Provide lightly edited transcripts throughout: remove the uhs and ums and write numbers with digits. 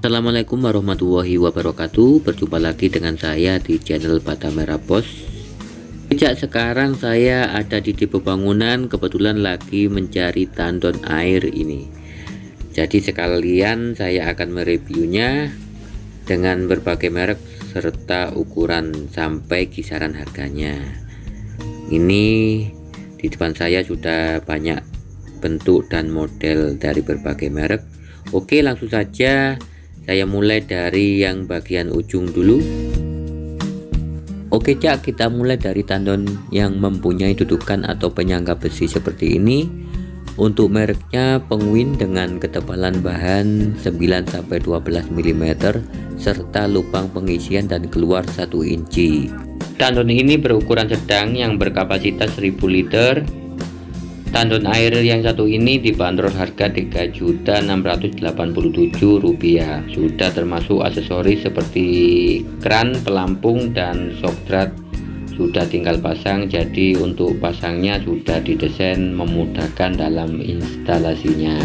Assalamualaikum warahmatullahi wabarakatuh. Berjumpa lagi dengan saya di channel Batam Merah Bos. Sejak sekarang saya ada di tipe bangunan, kebetulan lagi mencari tandon air ini. Jadi sekalian saya akan mereviewnya dengan berbagai merek serta ukuran sampai kisaran harganya. Ini di depan saya sudah banyak bentuk dan model dari berbagai merek. Oke, langsung saja saya mulai dari yang bagian ujung dulu. Oke Cak, kita mulai dari tandon yang mempunyai dudukan atau penyangga besi seperti ini. Untuk mereknya Penguin dengan ketebalan bahan 9-12 mm serta lubang pengisian dan keluar 1 inci. Tandon ini berukuran sedang yang berkapasitas 1000 liter. Tandon air yang satu ini dibanderol harga Rp3.687.000. Sudah termasuk aksesoris seperti kran, pelampung, dan shock drat. Sudah tinggal pasang, jadi untuk pasangnya sudah didesain memudahkan dalam instalasinya.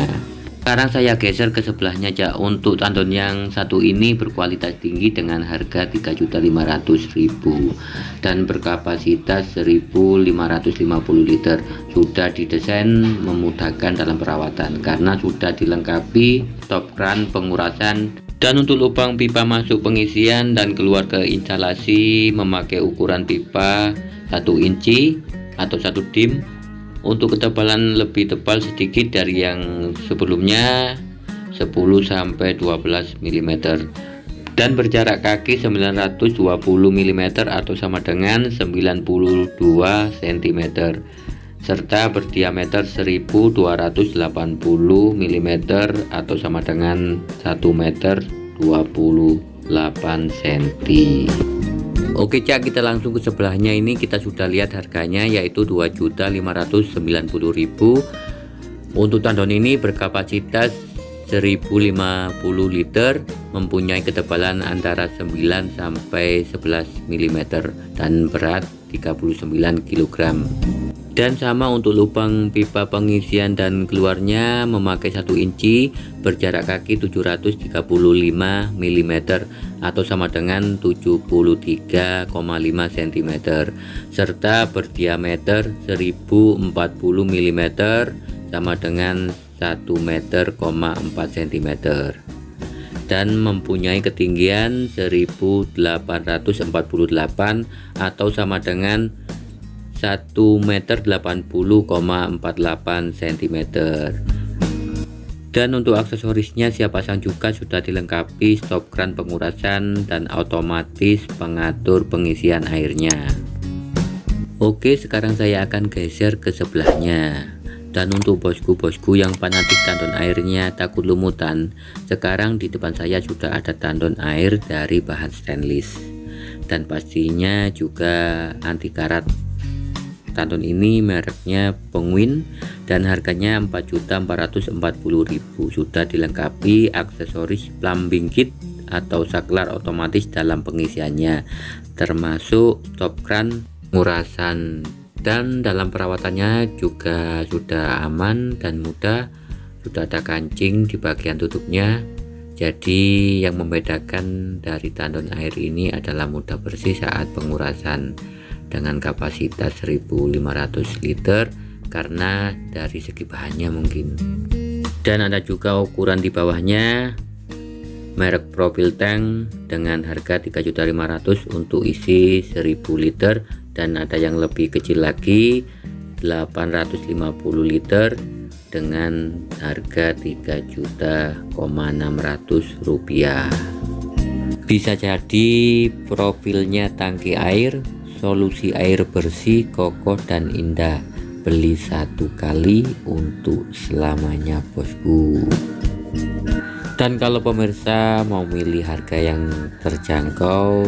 Sekarang saya geser ke sebelahnya Cak. Untuk tandon yang satu ini berkualitas tinggi dengan harga Rp3.500.000 dan berkapasitas 1.550 liter. Sudah didesain memudahkan dalam perawatan karena sudah dilengkapi stop kran pengurasan. Dan untuk lubang pipa masuk pengisian dan keluar ke instalasi memakai ukuran pipa 1 inci atau 1 dim. Untuk ketebalan lebih tebal sedikit dari yang sebelumnya 10-12 mm dan berjarak kaki 920 mm atau sama dengan 92 cm serta berdiameter 1280 mm atau sama dengan 1,28 cm. Oke Cak, kita langsung ke sebelahnya. Ini kita sudah lihat harganya yaitu Rp2.590.000. Untuk tandon ini berkapasitas 1050 liter, mempunyai ketebalan antara 9-11 mm dan berat 39 kg. Dan sama untuk lubang pipa pengisian dan keluarnya memakai 1 inci, berjarak kaki 735 mm atau sama dengan 73,5 cm serta berdiameter 1040 mm sama dengan 1,4 cm dan mempunyai ketinggian 1848 atau sama dengan 1,80,48 cm. Dan untuk aksesorisnya siap pasang juga sudah dilengkapi stop kran pengurasan dan otomatis pengatur pengisian airnya. Oke, sekarang saya akan geser ke sebelahnya. Dan untuk bosku-bosku yang fanatik tandon airnya takut lumutan, sekarang di depan saya sudah ada tandon air dari bahan stainless dan pastinya juga anti karat. Tandon ini mereknya Penguin dan harganya Rp4.440.000. Sudah dilengkapi aksesoris plumbing kit atau saklar otomatis dalam pengisiannya, termasuk stop kran pengurasan, dan dalam perawatannya juga sudah aman dan mudah. Sudah ada kancing di bagian tutupnya. Jadi yang membedakan dari tandon air ini adalah mudah bersih saat pengurasan dengan kapasitas 1500 liter karena dari segi bahannya mungkin. Dan ada juga ukuran di bawahnya merek profil tank dengan harga Rp3.500.000 untuk isi 1000 liter, dan ada yang lebih kecil lagi 850 liter dengan harga Rp3.600.000. Bisa jadi profilnya tangki air, solusi air bersih, kokoh dan indah. Beli satu kali untuk selamanya bosku. Dan kalau pemirsa mau milih harga yang terjangkau,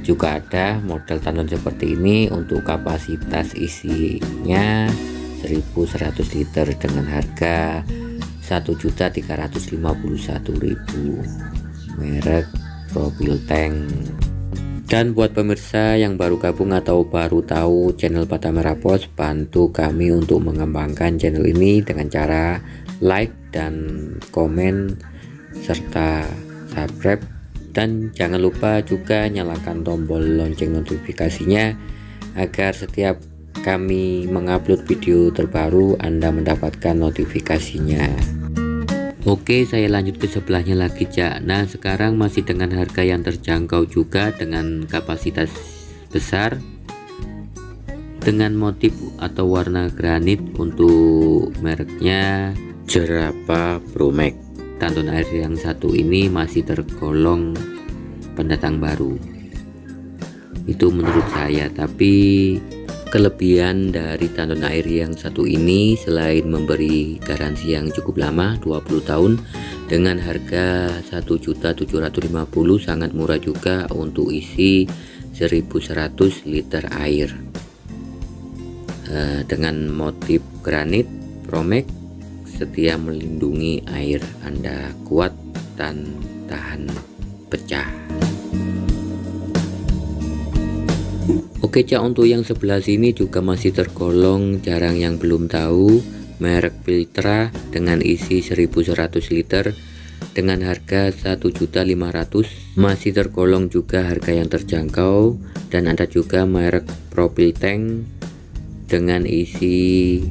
juga ada model tandon seperti ini untuk kapasitas isinya 1100 liter dengan harga Rp1.351.000, merek Profil Tank. Dan buat pemirsa yang baru gabung atau baru tahu channel Batam Merah Bos, bantu kami untuk mengembangkan channel ini dengan cara like dan komen serta subscribe, dan jangan lupa juga nyalakan tombol lonceng notifikasinya agar setiap kami mengupload video terbaru Anda mendapatkan notifikasinya. Oke, saya lanjut ke sebelahnya lagi, Cak. Nah, sekarang masih dengan harga yang terjangkau juga dengan kapasitas besar, dengan motif atau warna granit. Untuk mereknya Jerapah Promax. Tandon air yang satu ini masih tergolong pendatang baru, itu menurut saya. Tapi kelebihan dari tandon air yang satu ini selain memberi garansi yang cukup lama 20 tahun dengan harga 1.750.000, sangat murah juga untuk isi 1.100 liter air dengan motif granit Promax. Setia melindungi air Anda kuat dan tahan pecah. Oke, Cak, untuk yang sebelah sini juga masih tergolong jarang yang belum tahu, merek Filtra dengan isi 1.100 liter dengan harga 1.500.000, masih tergolong juga harga yang terjangkau. Dan ada juga merek Propil Tank dengan isi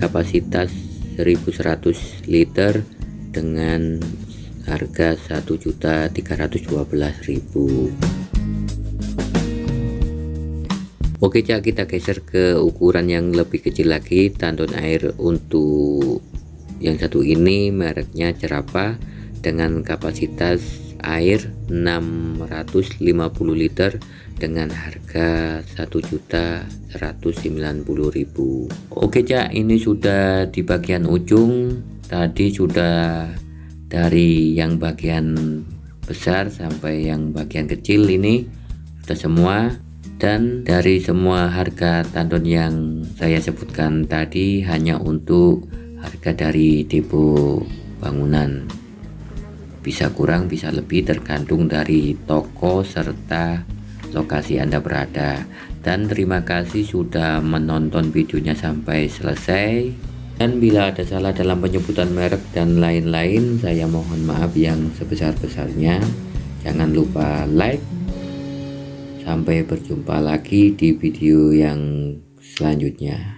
kapasitas 1.100 liter dengan harga 1.312.000. Oke, Cak, kita geser ke ukuran yang lebih kecil lagi. Tandon air untuk yang satu ini mereknya Jerapah dengan kapasitas air 650 liter dengan harga 1.190.000. Oke, Cak, ini sudah di bagian ujung. Tadi sudah dari yang bagian besar sampai yang bagian kecil, ini sudah semua. Dan dari semua harga tandon yang saya sebutkan tadi hanya untuk harga dari depo bangunan. Bisa kurang bisa lebih tergantung dari toko serta lokasi Anda berada. Dan terima kasih sudah menonton videonya sampai selesai. Dan bila ada salah dalam penyebutan merek dan lain-lain, saya mohon maaf yang sebesar-besarnya. Jangan lupa like. Sampai berjumpa lagi di video yang selanjutnya.